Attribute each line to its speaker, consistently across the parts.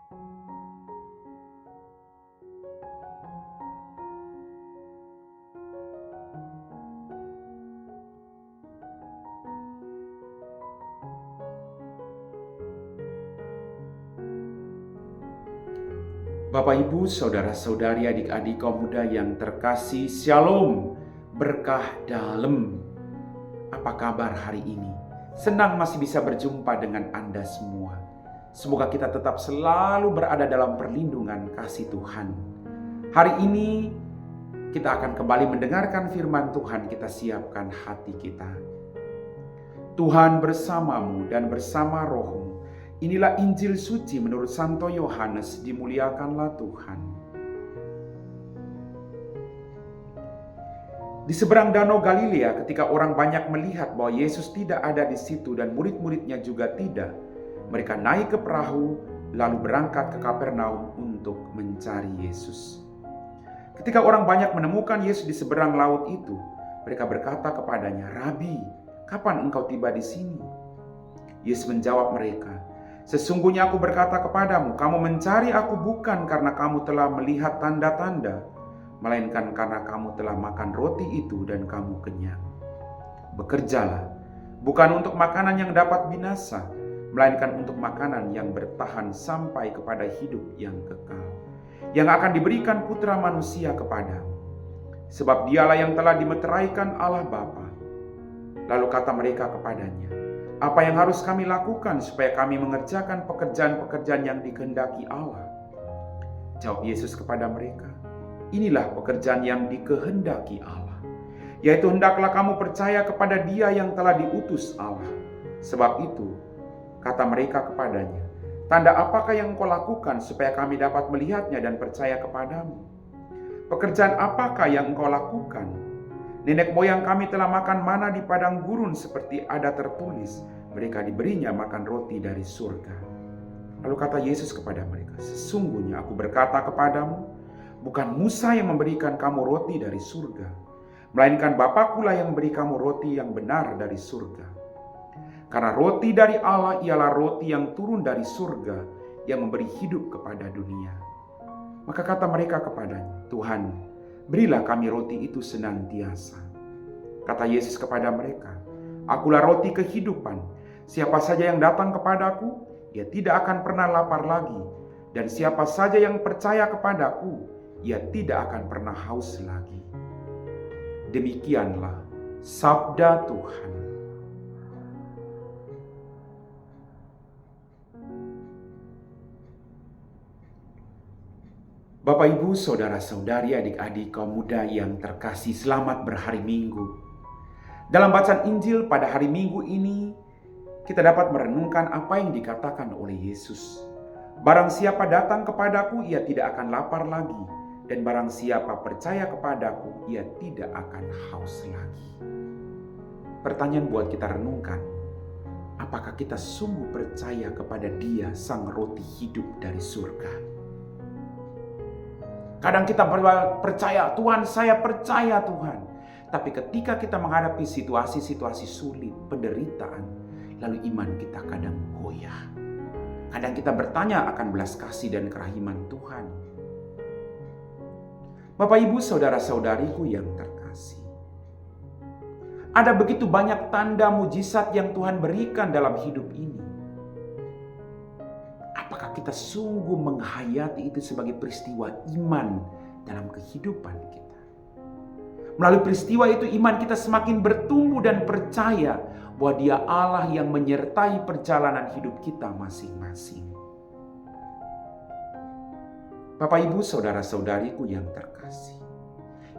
Speaker 1: Bapak, Ibu, saudara-saudari, adik-adik kaum muda yang terkasih, Shalom, berkah dalam. Apa kabar hari ini? Senang masih bisa berjumpa dengan Anda semua. Semoga kita tetap selalu berada dalam perlindungan kasih Tuhan. Hari ini kita akan kembali mendengarkan firman Tuhan. Kita siapkan hati kita. Tuhan bersamamu dan bersama rohmu. Inilah Injil suci menurut Santo Yohanes, dimuliakanlah Tuhan. Di seberang danau Galilea, ketika orang banyak melihat bahwa Yesus tidak ada di situ dan murid-muridnya juga tidak, mereka naik ke perahu lalu berangkat ke Kapernaum untuk mencari Yesus. Ketika orang banyak menemukan Yesus di seberang laut itu, mereka berkata kepadanya, "Rabi, kapan engkau tiba di sini?" Yesus menjawab mereka, "Sesungguhnya aku berkata kepadamu, kamu mencari aku bukan karena kamu telah melihat tanda-tanda, melainkan karena kamu telah makan roti itu dan kamu kenyang. Bekerjalah, bukan untuk makanan yang dapat binasa, melainkan untuk makanan yang bertahan sampai kepada hidup yang kekal, yang akan diberikan Putra Manusia kepadamu. Sebab dialah yang telah dimeteraikan Allah Bapa." Lalu kata mereka kepadanya, "Apa yang harus kami lakukan supaya kami mengerjakan pekerjaan-pekerjaan yang dikehendaki Allah?" Jawab Yesus kepada mereka, "Inilah pekerjaan yang dikehendaki Allah, yaitu hendaklah kamu percaya kepada Dia yang telah diutus Allah. Sebab itu," kata mereka kepadanya, "tanda apakah yang engkau lakukan supaya kami dapat melihatnya dan percaya kepadamu? Pekerjaan apakah yang engkau lakukan? Nenek moyang kami telah makan mana di padang gurun seperti ada tertulis, mereka diberinya makan roti dari surga." Lalu kata Yesus kepada mereka, "Sesungguhnya aku berkata kepadamu, bukan Musa yang memberikan kamu roti dari surga, melainkan Bapa-Kulah yang memberi kamu roti yang benar dari surga. Karena roti dari Allah ialah roti yang turun dari surga, yang memberi hidup kepada dunia." Maka kata mereka kepadanya, "Tuhan, berilah kami roti itu senantiasa." Kata Yesus kepada mereka, "Akulah roti kehidupan. Siapa saja yang datang kepadaku, ia tidak akan pernah lapar lagi. Dan siapa saja yang percaya kepadaku, ia tidak akan pernah haus lagi." Demikianlah sabda Tuhan. Bapak, Ibu, saudara-saudari, adik-adik kaum muda yang terkasih, selamat berhari Minggu. Dalam bacaan Injil pada hari Minggu ini, kita dapat merenungkan apa yang dikatakan oleh Yesus. "Barang siapa datang kepadaku, ia tidak akan lapar lagi. Dan barang siapa percaya kepadaku, ia tidak akan haus lagi." Pertanyaan buat kita renungkan, apakah kita sungguh percaya kepada Dia, Sang Roti Hidup dari surga? Kadang kita percaya, "Tuhan, saya percaya Tuhan." Tapi ketika kita menghadapi situasi-situasi sulit, penderitaan, lalu iman kita kadang goyah. Kadang kita bertanya akan belas kasih dan kerahiman Tuhan. Bapak, Ibu, saudara-saudariku yang terkasih, ada begitu banyak tanda mujizat yang Tuhan berikan dalam hidup ini. Apakah kita sungguh menghayati itu sebagai peristiwa iman dalam kehidupan kita? Melalui peristiwa itu iman kita semakin bertumbuh dan percaya bahwa Dia Allah yang menyertai perjalanan hidup kita masing-masing. Bapak, Ibu, saudara-saudariku yang terkasih,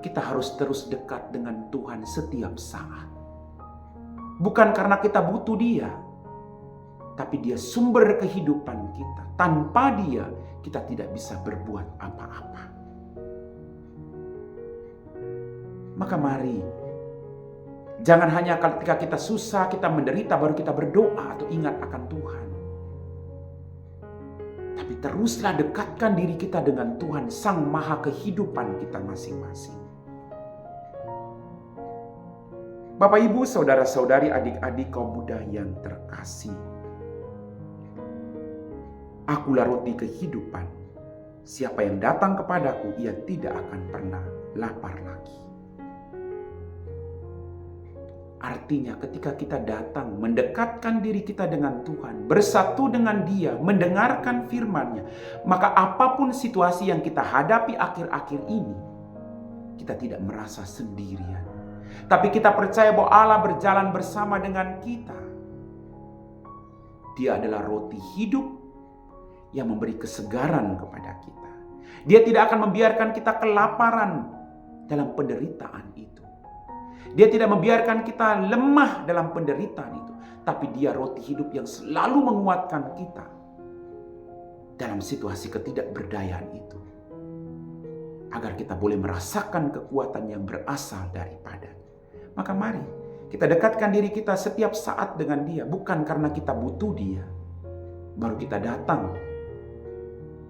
Speaker 1: kita harus terus dekat dengan Tuhan setiap saat. Bukan karena kita butuh Dia, tapi Dia sumber kehidupan kita. Tanpa Dia, kita tidak bisa berbuat apa-apa. Maka mari, jangan hanya ketika kita susah, kita menderita, baru kita berdoa atau ingat akan Tuhan. Tapi teruslah dekatkan diri kita dengan Tuhan, Sang Maha Kehidupan kita masing-masing. Bapak, Ibu, saudara-saudari, adik-adik kaum muda yang terkasih, Akulah roti kehidupan. Siapa yang datang kepadaku, ia tidak akan pernah lapar lagi. Artinya ketika kita datang, mendekatkan diri kita dengan Tuhan, bersatu dengan Dia, mendengarkan firman-Nya, maka apapun situasi yang kita hadapi akhir-akhir ini, kita tidak merasa sendirian. Tapi kita percaya bahwa Allah berjalan bersama dengan kita. Dia adalah roti hidup yang memberi kesegaran kepada kita. Dia tidak akan membiarkan kita kelaparan dalam penderitaan itu. Dia tidak membiarkan kita lemah dalam penderitaan itu. Tapi Dia roti hidup yang selalu menguatkan kita dalam situasi ketidakberdayaan itu. Agar kita boleh merasakan kekuatan yang berasal daripada. Maka mari kita dekatkan diri kita setiap saat dengan Dia. Bukan karena kita butuh Dia baru kita datang.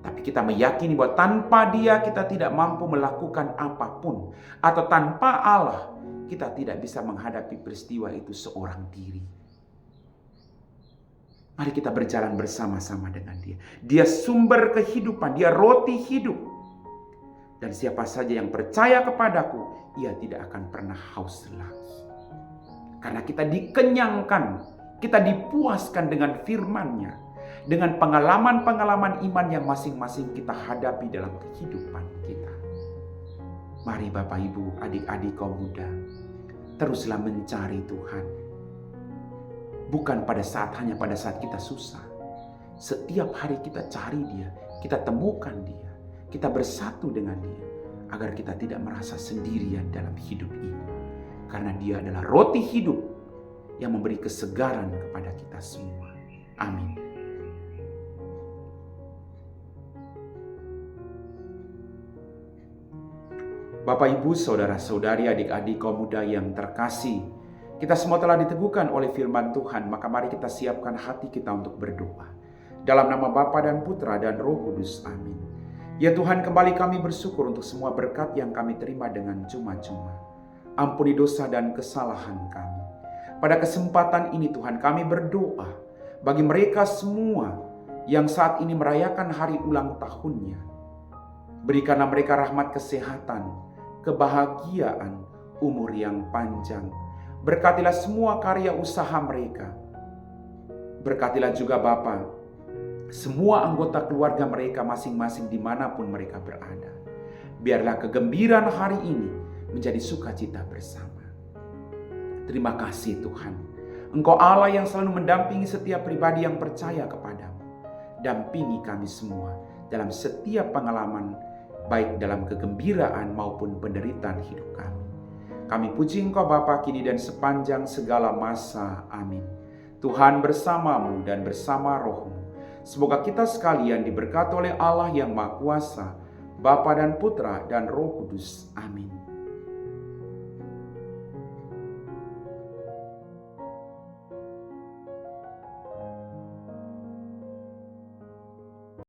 Speaker 1: Tapi kita meyakini bahwa tanpa Dia kita tidak mampu melakukan apapun. Atau tanpa Allah kita tidak bisa menghadapi peristiwa itu seorang diri. Mari kita berjalan bersama-sama dengan Dia. Dia sumber kehidupan, Dia roti hidup. Dan siapa saja yang percaya kepadaku, ia tidak akan pernah haus lagi. Karena kita dikenyangkan, kita dipuaskan dengan firman-Nya, dengan pengalaman-pengalaman iman yang masing-masing kita hadapi dalam kehidupan kita. Mari Bapak Ibu, adik-adik kaum muda, teruslah mencari Tuhan. Bukan hanya pada saat kita susah. Setiap hari kita cari Dia, kita temukan Dia, kita bersatu dengan Dia, agar kita tidak merasa sendirian dalam hidup ini. Karena Dia adalah roti hidup yang memberi kesegaran kepada kita semua. Amin. Bapak, Ibu, saudara-saudari, adik-adik kaum muda yang terkasih, kita semua telah diteguhkan oleh firman Tuhan, maka mari kita siapkan hati kita untuk berdoa. Dalam nama Bapa dan Putra dan Roh Kudus, amin. Ya Tuhan, kembali kami bersyukur untuk semua berkat yang kami terima dengan cuma-cuma. Ampuni dosa dan kesalahan kami. Pada kesempatan ini Tuhan, kami berdoa bagi mereka semua yang saat ini merayakan hari ulang tahunnya. Berikanlah mereka rahmat kesehatan, kebahagiaan, umur yang panjang. Berkatilah semua karya usaha mereka. Berkatilah juga Bapa, semua anggota keluarga mereka masing-masing dimanapun mereka berada. Biarlah kegembiraan hari ini menjadi sukacita bersama. Terima kasih Tuhan. Engkau Allah yang selalu mendampingi setiap pribadi yang percaya kepadamu. Dampingi kami semua dalam setiap pengalaman, baik dalam kegembiraan maupun penderitaan hidup kami. Kami puji Engkau Bapa kini dan sepanjang segala masa. Amin. Tuhan bersamamu dan bersama rohmu. Semoga kita sekalian diberkati oleh Allah yang Maha Kuasa, Bapa dan Putra dan Roh Kudus. Amin.